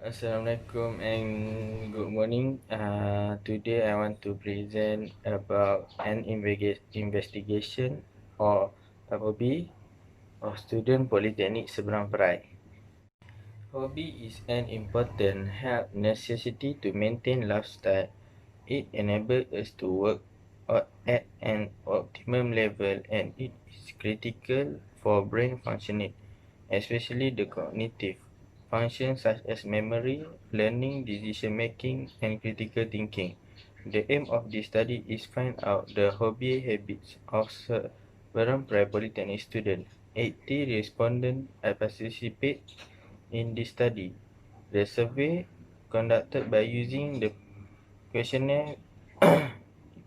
Assalamualaikum and good morning. Today I want to present about an investigation or a hobby of student Politeknik Seberang Perai. Hobby is an important health necessity to maintain lifestyle. It enables us to work at an optimum level and it is critical for brain functioning, especially the cognitive functions such as memory, learning, decision making, and critical thinking. The aim of this study is find out the hobby habits of Seberang Perai Polytechnic students. 80 respondents participate in this study. The survey conducted by using the questionnaire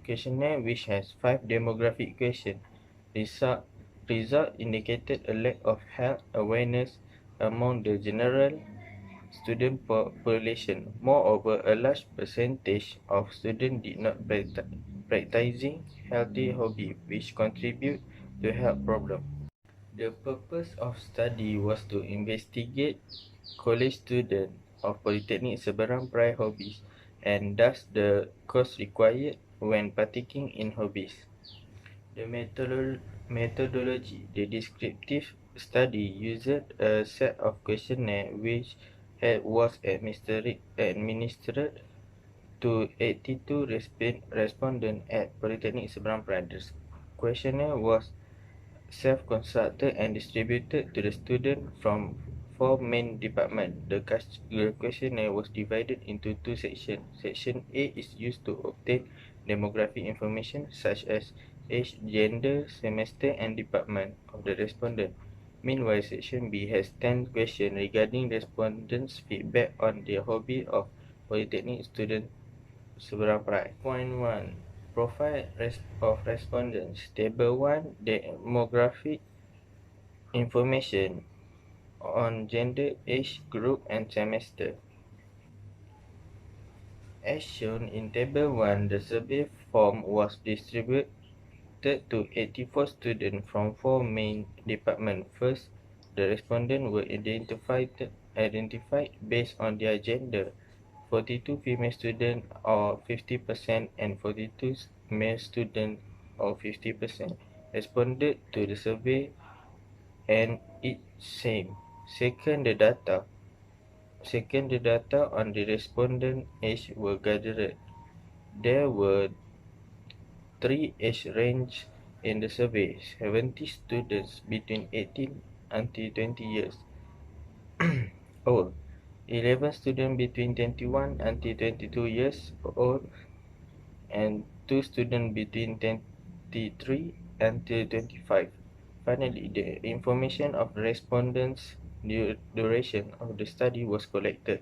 questionnaire which has 5 demographic questions. Result indicated a lack of health awareness among the general student population. Moreover, a large percentage of students did not practicing healthy hobby, which contribute to health problems. The purpose of study was to investigate college students of Politeknik Seberang Perai hobbies and thus the course required when partaking in hobbies. The methodology. The descriptive study used a set of questionnaire which was administered to 82 respondents at Polytechnic Seberang Perai. The questionnaire was self-constructed and distributed to the students from 4 main departments. The questionnaire was divided into 2 sections. Section A is used to obtain demographic information such as age, gender, semester, and department of the respondent. Meanwhile, Section B has 10 questions regarding respondents' feedback on their hobby of Polytechnic student Seberang Perai. Point 1. Profile of respondents. Table 1. Demographic information on gender, age, group, and semester. As shown in Table 1, the survey form was distributed to 84 students from 4 main departments. First, the respondents were identified based on their gender. 42 female students or 50% and 42 male students or 50% responded to the survey and it same. Second, the data on the respondent age were gathered. There were 3 age range in the survey. 70 students between 18 until 20 years old. 11 students between 21 until 22 years old and 2 students between 23 until 25. Finally, the information of the respondents' duration of the study was collected.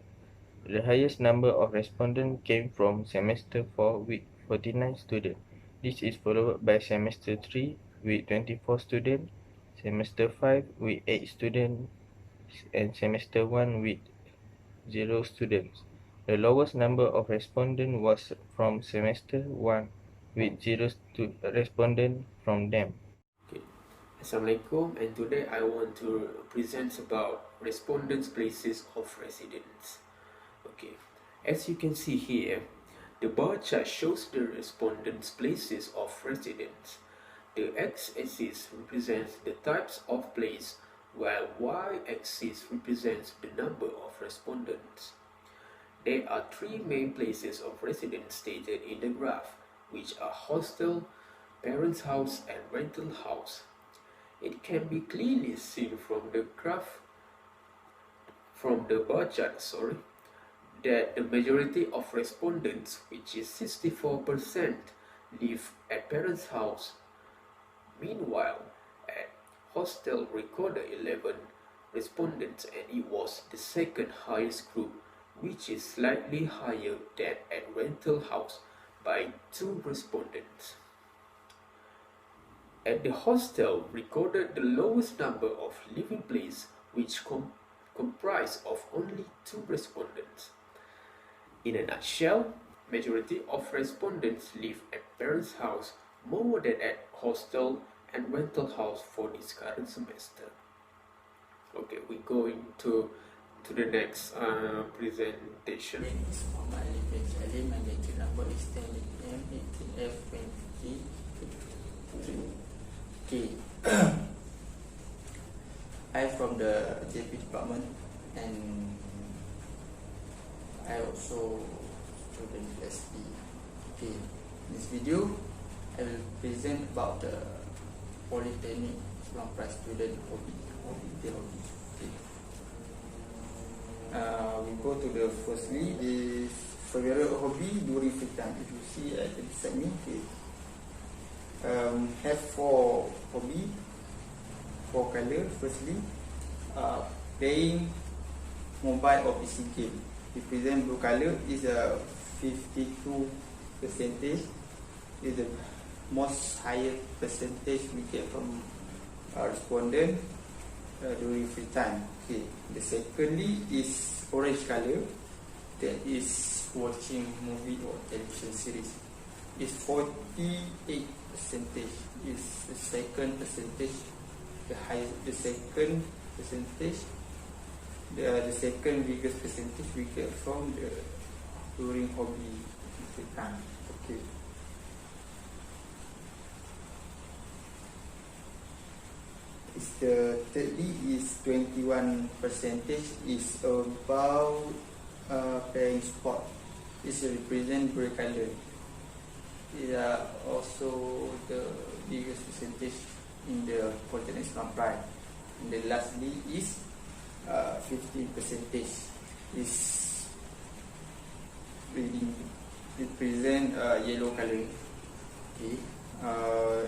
The highest number of respondents came from semester 4 with 49 students. This is followed by semester 3 with 24 students, semester 5 with 8 students, and semester 1 with 0 students. The lowest number of respondents was from semester 1 with 0 respondents from them. Okay. Assalamualaikum, and today I want to present about respondents' places of residence. Okay, as you can see here, the bar chart shows the respondents' places of residence. The x-axis represents the types of place, while y-axis represents the number of respondents. There are 3 main places of residence stated in the graph, which are hostel, parents' house, and rental house. It can be clearly seen from the bar chart, that the majority of respondents, which is 64%, live at parents' house. Meanwhile, at hostel recorded 11 respondents and it was the second highest group, which is slightly higher than at rental house by 2 respondents. At the hostel recorded the lowest number of living place, which comprised of only 2 respondents. In a nutshell, majority of respondents live at parents' house more than at hostel and rental house for this current semester. Okay, we go into to the next presentation. My name is Muhamad Alif Halim. My lecture number is 10M18F23. Okay. I'm from the JP department and I also student SD. Okay. In this video, I will present about the Politeknik Seberang Perai student hobby. Okay. We go to the firstly is favorite hobby during free time. If you see at the beside me, okay. Have 4 hobby, 4 color. Firstly, playing mobile or PC game. Represent blue color is a 52%. Is the most higher percentage we get from respondent during free time. Okay. The secondly is orange color, that is watching movie or television series. Is 48%. Is the second percentage, the second percentage, the second biggest percentage we get from the during hobby free time. Okay. Is the thirdly is 21% is about playing sport. Is represent grey color. Is also the biggest percentage in the Politeknik Seberang Perai. And the lastly is 15% is reading, represent yellow color. Okay.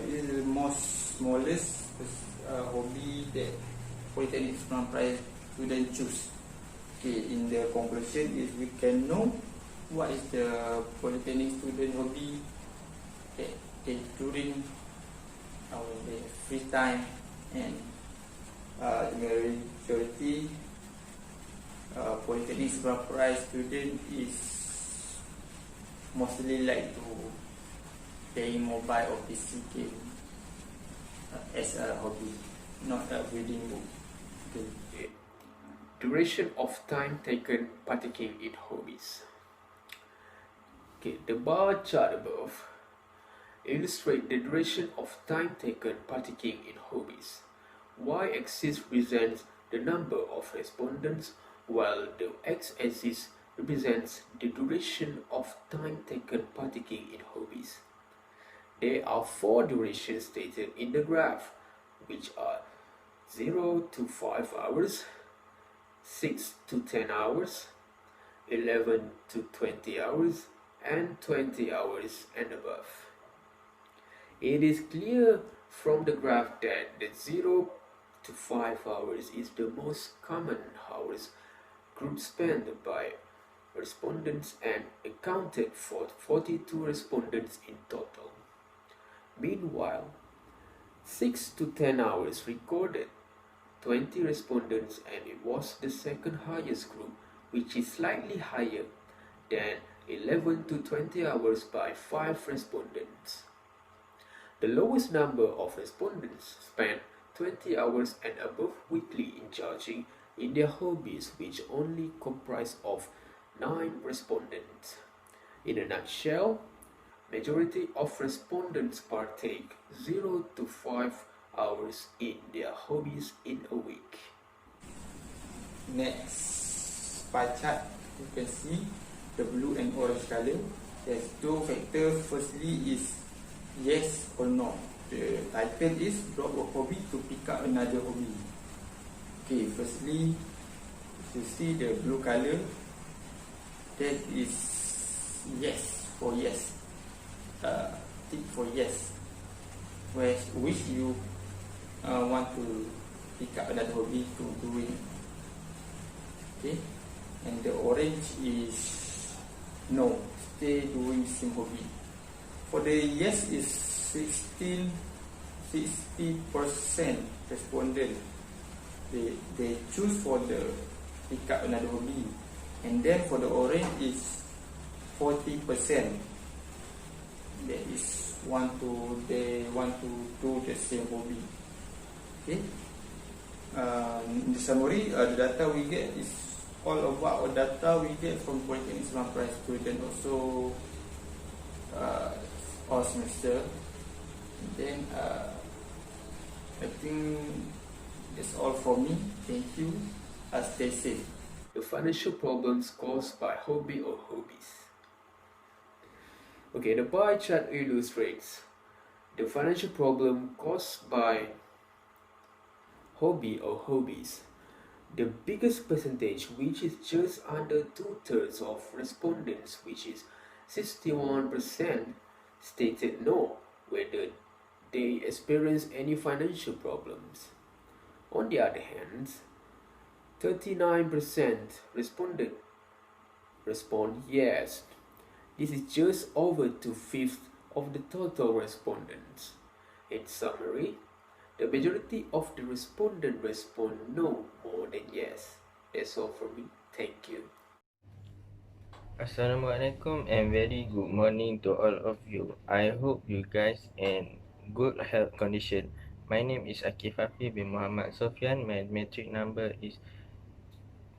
Is the most smallest hobby that Politeknik Seberang Perai student choose. Okay, in the conclusion is we can know what is the Politeknik student hobby that during our free time, and the majority Politeknik Seberang Perai student is mostly like to playing mobile or PC game as a hobby, not a reading book. Okay. Duration of time taken partaking in hobbies. Okay, the bar chart above illustrate the duration of time taken partaking in hobbies. Y-axis represents the number of respondents, while the x-axis represents the duration of time taken partaking in hobbies. There are 4 durations stated in the graph, which are 0 to 5 hours, 6 to 10 hours, 11 to 20 hours, and 20 hours and above. It is clear from the graph that the 0 to 5 hours is the most common hours group spent by respondents and accounted for 42 respondents in total. Meanwhile, 6 to 10 hours recorded 20 respondents, and it was the second highest group, which is slightly higher than 11 to 20 hours by 5 respondents. The lowest number of respondents spent 20 hours and above weekly in charging in their hobbies, which only comprise of 9 respondents. In a nutshell, majority of respondents partake 0 to 5 hours in their hobbies in a week. Next pie chart, you can see the blue and orange color. There's 2 factors. Firstly is yes or no. The title is drop a hobby to pick up another hobby. Okay, firstly, you see the blue color, that is yes for yes. Tick for yes, which you want to pick up another hobby to do it. Okay, and the orange is no, stay doing same hobby. For the yes is 60% respondent. They choose for the pick up another hobby, and then for the orange is 40%. That is they want to do the same hobby. Okay. In the summary, the data we get is all about our data we get from Politeknik Seberang Perai student also all semester. Then I think that's all for me. Thank you. Stay safe. The financial problems caused by hobby or hobbies. Okay, the pie chart illustrates the financial problem caused by hobby or hobbies. The biggest percentage, which is just under 2/3 of respondents, which is 61%, stated no, whether they experience any financial problems. On the other hand, 39% respond yes. This is just over 2/5 of the total respondents. In summary, the majority of the respondents respond no more than yes. That's all from me. Thank you. Assalamualaikum and very good morning to all of you. I hope you guys in good health condition. My name is Akif Hafiy bin Muhamad Sofian. My metric number is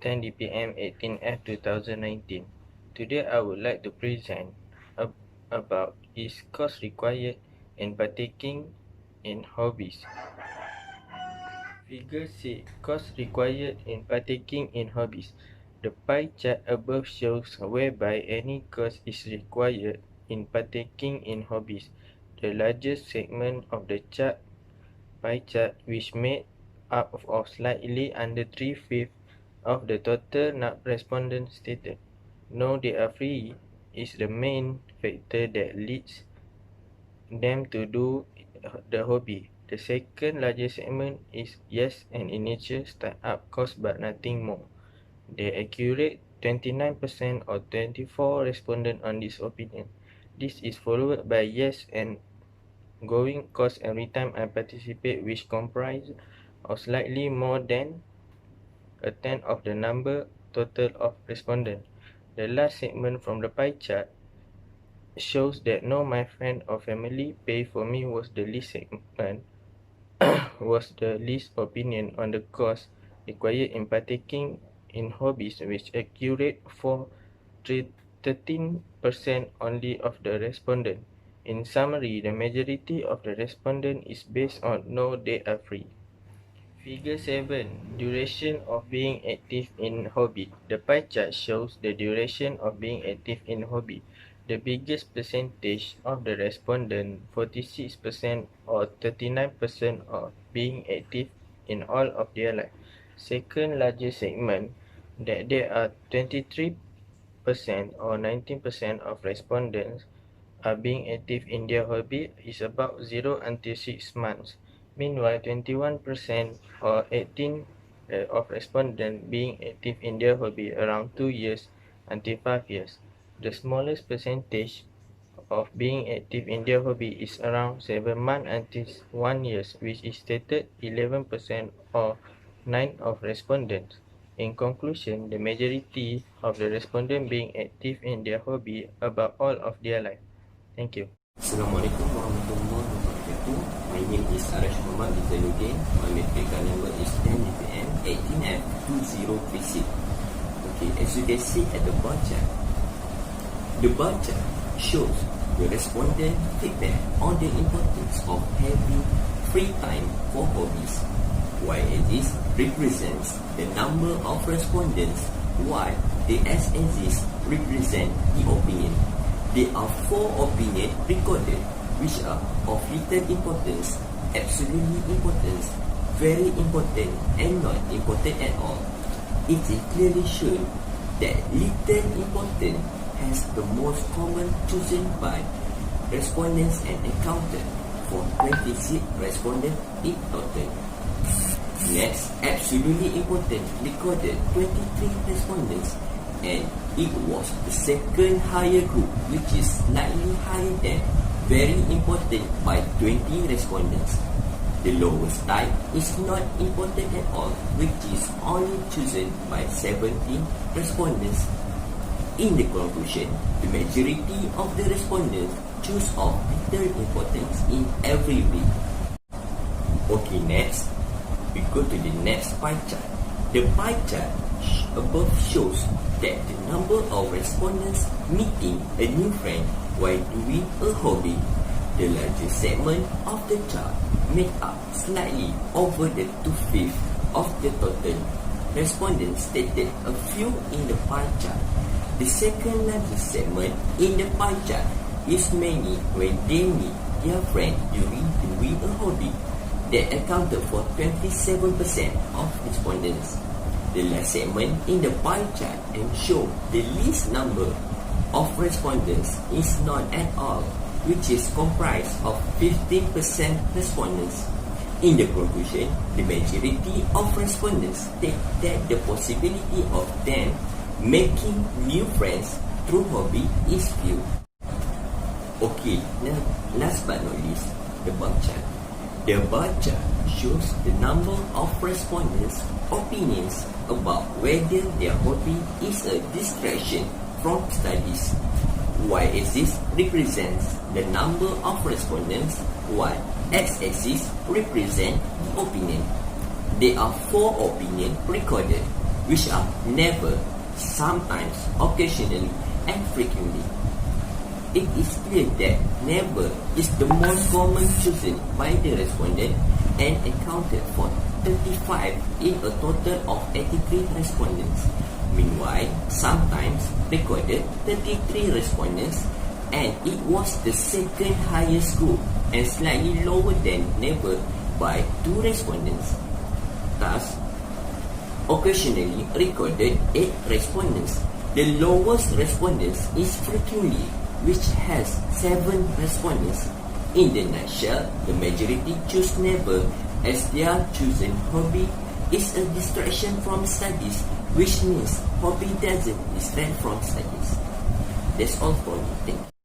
10 DPM 18F 2019. Today I would like to present about is cost required in partaking in hobbies. Figure C. Cost required in partaking in hobbies. The pie chart above shows whereby any cost is required in partaking in hobbies. The largest segment of the pie chart, which made up of slightly under 3/5 of the total respondents, stated no, they are free, is the main factor that leads them to do the hobby. The second largest segment is yes and initial start-up cost but nothing more. The accurate 29% or 24 responded on this opinion. This is followed by yes and going cost every time I participate, which comprise of slightly more than a tenth of the number total of respondents. The last segment from the pie chart shows that no, my friend or family pay for me was the least segment was the least opinion on the cost required in partaking in hobbies, which accurate for 13% only of the respondent. In summary, the majority of the respondent is based on no, they are free. Figure 7. Duration of being active in hobby. The pie chart shows the duration of being active in hobby. The biggest percentage of the respondent, 46% or 39%, of being active in all of their life. Second largest segment, that there are 23% or 19% of respondents are being active in their hobby, is about 0 until 6 months. Meanwhile, 21% or 18% of respondents being active in their hobby around 2 years until 5 years. The smallest percentage of being active in their hobby is around 7 months until 1 year, which is stated 11% or 9 of respondents. In conclusion, the majority of the respondents being active in their hobby about all of their life. Thank you. Assalamualaikum warahmatullahi wabarakatuh. My name is Arash Muhamad bin Zanuddin. My metric number is 10 DPM 18F 2036. Okay, as you can see at the bar chart, the bar chart shows the respondent feedback on the importance of having free time for hobbies, while this represents the number of respondents, while the S-axis represent the opinion. There are 4 opinions recorded, which are of little importance, absolutely importance, very important, and not important at all. It is clearly shown that little important has the most common chosen by respondents and accounted for 26 respondents in total. Next, absolutely important recorded 23 respondents, and it was the second higher group, which is slightly higher than very important by 20 respondents. The lowest type is not important at all, which is only chosen by 17 respondents. In the conclusion, the majority of the respondents choose of little importance in every week. Okay, next, we go to the next pie chart. The pie chart above shows that the number of respondents meeting a new friend while doing a hobby, the largest segment of the chart made up slightly over the 2/5 of the total. Respondents stated a few in the pie chart. The second largest segment in the pie chart is mainly when they meet their friend during doing a hobby, that accounted for 27% of respondents. The last segment in the pie chart and show the least number of respondents is none at all, which is comprised of 15% respondents. In the conclusion, the majority of respondents state that the possibility of them making new friends through hobby is few. Okay, now last but not least, the bar chart. The bar chart shows the number of respondents' opinions about whether their hobby is a distraction from studies. Y-axis represents the number of respondents, while X-axis represents the opinion. There are 4 opinions recorded, which are never, sometimes, occasionally, and frequently. It is clear that never is the most common chosen by the respondent and accounted for 35 in a total of 83 respondents. Meanwhile, sometimes recorded 33 respondents, and it was the second highest group and slightly lower than never by 2 respondents. Thus, occasionally recorded 8 respondents. The lowest respondents is frequently, which has 7 respondents. In the nutshell, the majority choose never as their chosen hobby is a distraction from studies, which means hobby doesn't distract from studies. That's all for me. Thank you.